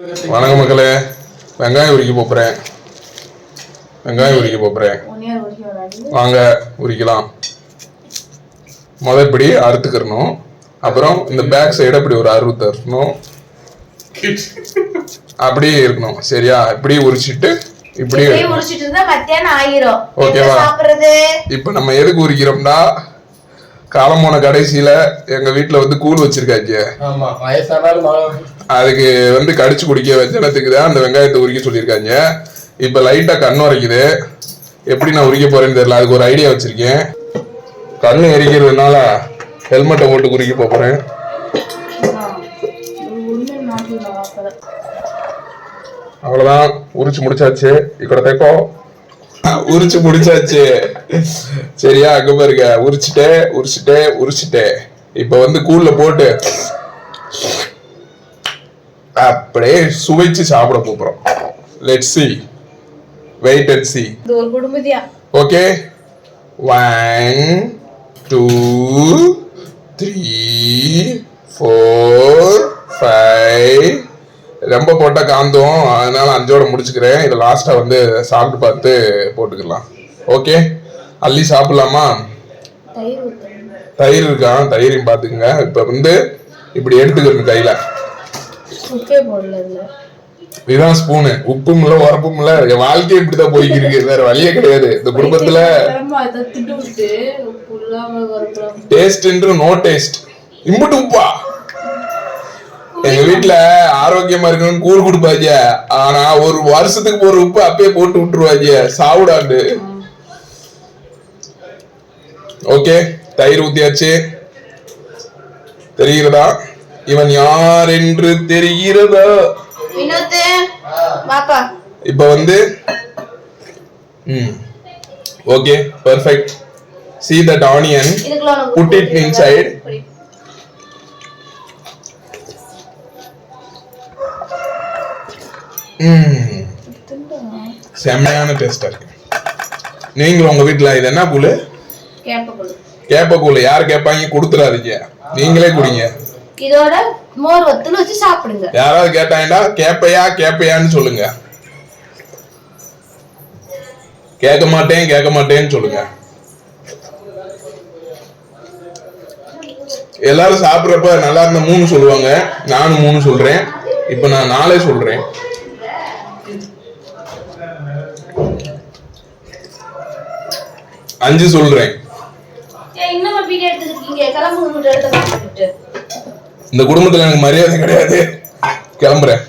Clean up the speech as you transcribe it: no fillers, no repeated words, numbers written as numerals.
வணக்கம் மக்களே. வெங்காயம் உரிக்க போறேன். வாங்க உரிக்கலாம். முதற்படி அறுத்துக்கிறணும். அப்புறம் இந்த பேக் சைடு அப்படி ஒரு அறுத்து தரணும். அப்படியே இருக்கணும். சரியா? இப்படி உரிச்சிட்டு இப்படி ஓகேவா? இப்ப நம்ம எதுக்கு உரிக்கிறோம்னா, காலம் போன கடைசியில எங்க வீட்டுல வந்து கூழ் வச்சிருக்காங்க. அதுக்கு கடிச்சு குடிக்க வச்சனத்துக்கு தான் அந்த வெங்காயத்தை உரிக்க சொல்லியிருக்காங்க. இப்ப லைட்டா கண் வரைக்குது. எப்படி நான் உரிக்க போறேன்னு தெரியல. அதுக்கு ஒரு ஐடியா வச்சிருக்கேன். கண்ணு எரிக்கிறதுனால ஹெல்மெட்டை போட்டு உரிக்க போறேன். அவ்வளவுதான், உரிச்சு முடிச்சாச்சு. இக்கட தேக்கோ உரிச்சு முடிச்சாச்சு. சரியா? அங்க பாருங்க, உரிச்சுட்டே இப்ப கூழ்ல போட்டு அப்படியே சுவைச்சு சாப்பிட போறோம். Let's see, wait and see. ஒரு குடும்பத்தியா. ஓகே, 1 2 3 4 5. ரொம்ப போட்டா காந்தோம், அதனால 5ஓட முடிச்சுக்கிறேன். இதை லாஸ்டா சாப்பிட்டு பார்த்து போட்டுக்கலாம். ஓகே, அள்ளி சாப்பிடலாமா? தயிர் இருக்கான், தயிரையும் பாத்துக்கங்க. இப்ப இப்படி எடுத்துக்கணும் கையில. இதுதான் ஸ்பூனு. உப்பும் இல்ல உரப்பும் இல்ல. என் வாழ்க்கையை இப்படிதான் போய்க்கிருக்கு. வேற வழியே கிடையாது இந்த குடும்பத்துல. Taste no taste. இம்புட்டு உப்பா? எங்க வீட்டுல ஆரோக்கியமா இருக்கணும்னு கூழ் கொடுப்பாங்க. ஆனா ஒரு வருஷத்துக்கு ஒரு உப்பு அப்பயே போட்டு விட்டுருவாங்க சாவுடாண்டு. ஓகே, தயிர் ஊத்தியாச்சு. தெரிகிறதா இவன் யார் என்று? தெரிகிறதா? இப்ப okay, perfect. See that onion, put it inside. செம்மையான டேஸ்டா இருக்கு. நீங்களும் உங்க வீட்டுல இது என்ன கூழு? கேப்ப கூழு. யாரு கேட்பாங்க? கொடுத்துறாதீங்க, நீங்களே குடிங்க. இதோட மோர் வத்தல் வச்சு சாப்பிடுங்க. யாராவது கேட்டாங்கன்னா கேப்பையான்னு சொல்லுங்க. கேட்க மாட்டேன்னு சொல்லுங்க. எல்லாரும் சாப்பிடுறப்ப நல்லா இருந்த 3 சொல்லுவாங்க. நானும் 3 சொல்றேன். இப்ப நான் 4 சொல்றேன். அஞ்சு சொல்றேன். இந்த குடும்பத்துல எனக்கு மரியாதை கிடையாது. கிளம்புறேன்.